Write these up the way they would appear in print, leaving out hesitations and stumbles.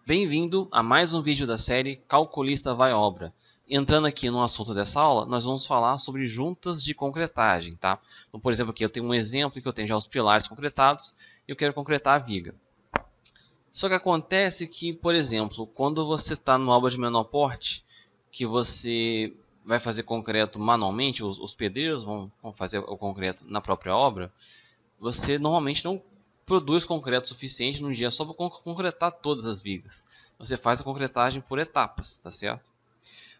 Bem-vindo a mais um vídeo da série Calculista vai obra. Entrando aqui no assunto dessa aula, nós vamos falar sobre juntas de concretagem, tá? Então, por exemplo, aqui eu tenho um exemplo que eu tenho já os pilares concretados e eu quero concretar a viga. Só que acontece que, por exemplo, quando você está numa obra de menor porte, que você vai fazer concreto manualmente, os pedreiros vão fazer o concreto na própria obra, você normalmente não produz concreto suficiente num dia só para concretar todas as vigas. Você faz a concretagem por etapas, tá certo?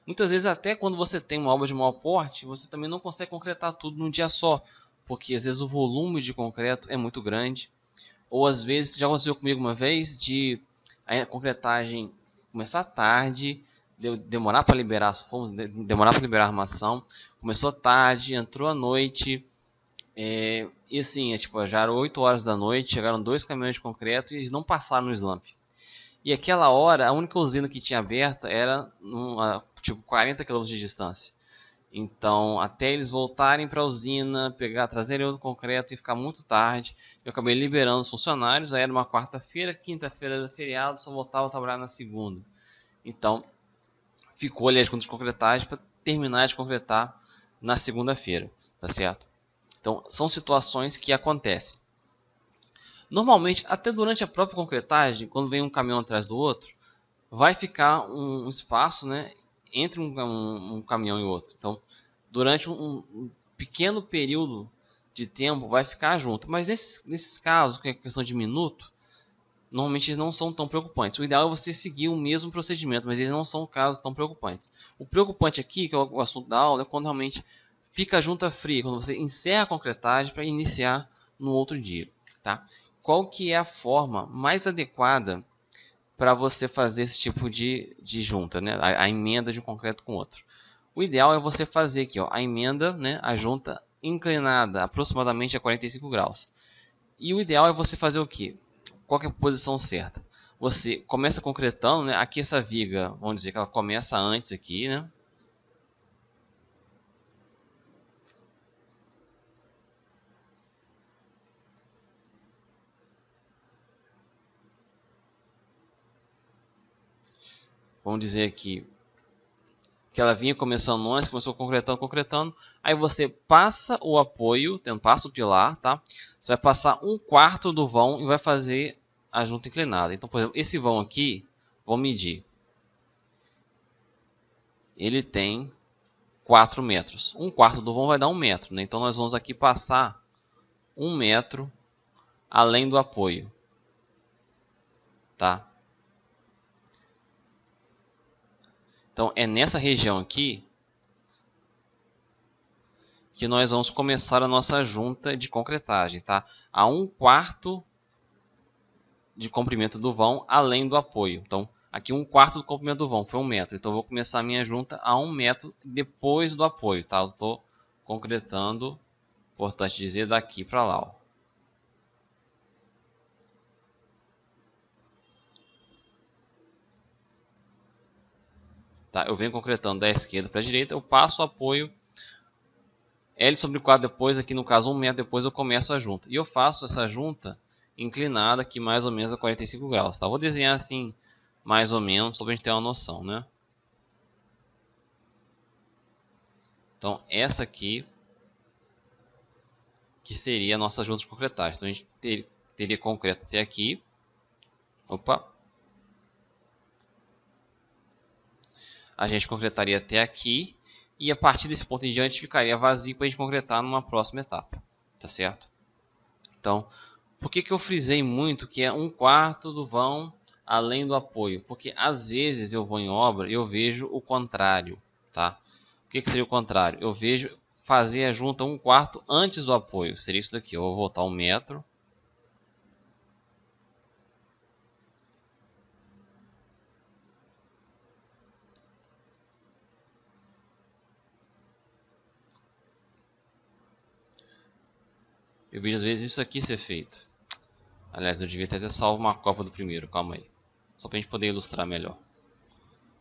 Muitas vezes até quando você tem uma obra de maior porte, você também não consegue concretar tudo num dia só, porque às vezes o volume de concreto é muito grande, ou às vezes, já aconteceu comigo uma vez, de a concretagem começar tarde, demorar para liberar, demorar para liberar a armação, começou tarde, entrou à noite, e assim, tipo, já eram 8 horas da noite, chegaram 2 caminhões de concreto e eles não passaram no slump. E aquela hora, a única usina que tinha aberta era tipo 40 quilômetros de distância. Então, até eles voltarem para a usina, trazerem outro concreto e ficar muito tarde, eu acabei liberando os funcionários. Aí era uma quarta-feira, quinta-feira era feriado, só voltava a trabalhar na segunda. Então, ficou ali as contas de concretagem para terminar de concretar na segunda-feira, tá certo? Então, são situações que acontecem. Normalmente, até durante a própria concretagem, quando vem um caminhão atrás do outro, vai ficar um espaço, né, entre um caminhão e outro. Então, durante um pequeno período de tempo, vai ficar junto. Mas nesses casos, que é questão de minuto, normalmente eles não são tão preocupantes. O ideal é você seguir o mesmo procedimento, mas eles não são casos tão preocupantes. O preocupante aqui, que é o assunto da aula, é quando realmente fica a junta fria, quando você encerra a concretagem para iniciar no outro dia, tá? Qual que é a forma mais adequada para você fazer esse tipo de junta, né? A emenda de um concreto com outro? O ideal é você fazer aqui, ó, a emenda, né, a junta inclinada aproximadamente a 45 graus. E o ideal é você fazer o quê? Qual que é a posição certa? Você começa concretando, né? Aqui essa viga, vamos dizer que ela começa antes aqui, né? Vamos dizer aqui que ela vinha começando antes, começou concretando, concretando. Aí você passa o apoio, passa o pilar, tá? Você vai passar 1/4 do vão e vai fazer a junta inclinada. Então, por exemplo, esse vão aqui, vou medir. Ele tem 4 metros. 1/4 do vão vai dar 1 metro, né? Então nós vamos aqui passar 1 metro além do apoio, tá? Então é nessa região aqui que nós vamos começar a nossa junta de concretagem, tá? A 1/4 de comprimento do vão além do apoio. Então aqui 1/4 do comprimento do vão foi 1 metro. Então eu vou começar a minha junta a 1 metro depois do apoio, tá? Eu estou concretando, importante dizer, daqui para lá, ó. Tá? Eu venho concretando da esquerda para a direita, eu passo o apoio L/4 depois, aqui no caso 1 metro depois, eu começo a junta. E eu faço essa junta inclinada aqui mais ou menos a 45 graus. Tá? Vou desenhar assim mais ou menos, só para a gente ter uma noção, né? Então essa aqui que seria a nossa junta de concretagem. Então a gente teria concreto até aqui. Opa! A gente concretaria até aqui. E a partir desse ponto em diante ficaria vazio para a gente concretar numa próxima etapa. Tá certo? Então, por que eu frisei muito que é 1/4 do vão além do apoio? Porque às vezes eu vou em obra e eu vejo o contrário, tá? O que seria o contrário? Eu vejo fazer a junta 1/4 antes do apoio. Seria isso daqui. Eu vou voltar 1 metro. Eu vejo às vezes isso aqui ser feito. Aliás, eu devia ter salvo uma cópia do primeiro. Calma aí. Só para a gente poder ilustrar melhor.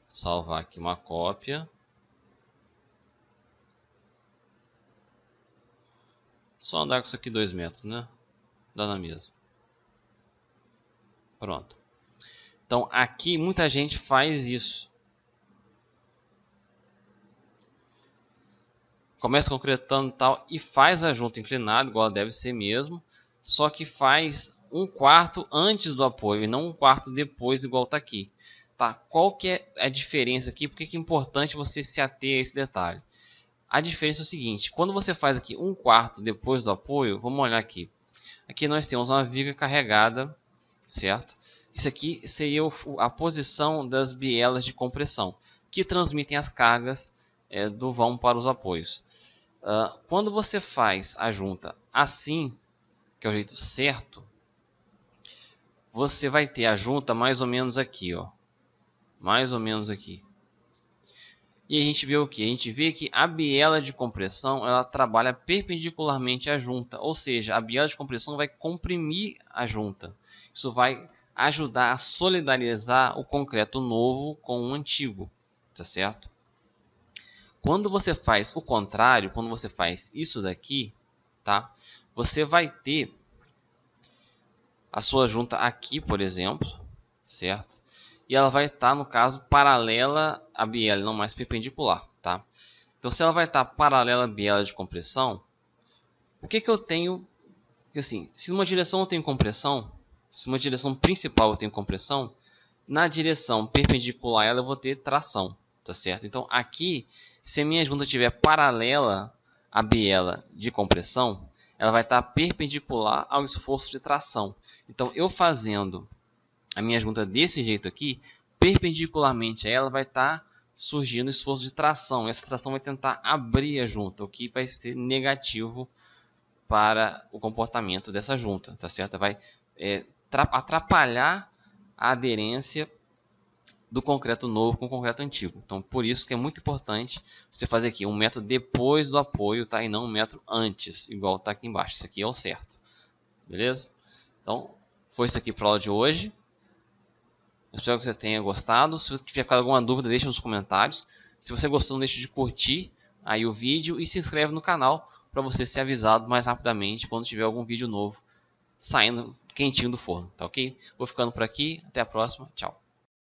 Salvar aqui uma cópia. Só andar com isso aqui 2 metros, né? Dá na mesma. Pronto. Então aqui muita gente faz isso. Começa concretando e tal e faz a junta inclinada, igual deve ser mesmo, só que faz 1/4 antes do apoio e não 1/4 depois, igual está aqui. Tá? Qual que é a diferença aqui? Por que é importante você se ater a esse detalhe? A diferença é o seguinte: quando você faz aqui 1/4 depois do apoio, vamos olhar aqui. Aqui nós temos uma viga carregada, certo? Isso aqui seria a posição das bielas de compressão, que transmitem as cargas do vão para os apoios. Quando você faz a junta assim, que é o jeito certo, você vai ter a junta mais ou menos aqui, ó. Mais ou menos aqui. E a gente vê o que? A gente vê que a biela de compressão ela trabalha perpendicularmente à junta, ou seja, a biela de compressão vai comprimir a junta. Isso vai ajudar a solidarizar o concreto novo com o antigo, tá certo? Quando você faz o contrário, quando você faz isso daqui, tá? Você vai ter a sua junta aqui, por exemplo, certo? E ela vai estar, no caso, paralela à biela, não mais perpendicular, tá? Então, se ela vai estar paralela à biela de compressão, o que eu tenho? Assim, se numa direção eu tenho compressão, se numa direção principal eu tenho compressão, na direção perpendicular a ela eu vou ter tração, tá certo? Então, aqui, se a minha junta estiver paralela à biela de compressão, ela vai estar perpendicular ao esforço de tração. Então, eu fazendo a minha junta desse jeito aqui, perpendicularmente a ela vai estar surgindo esforço de tração. Essa tração vai tentar abrir a junta, o que vai ser negativo para o comportamento dessa junta, tá certo? Vai atrapalhar a aderência do concreto novo com o concreto antigo. Então, por isso que é muito importante você fazer aqui 1 metro depois do apoio, tá? E não 1 metro antes, igual está aqui embaixo. Isso aqui é o certo, beleza? Então, foi isso aqui para a aula de hoje. Espero que você tenha gostado. Se você tiver alguma dúvida, deixa nos comentários. Se você gostou, não deixe de curtir aí o vídeo e se inscreve no canal para você ser avisado mais rapidamente quando tiver algum vídeo novo saindo quentinho do forno, tá ok? Vou ficando por aqui, até a próxima, tchau.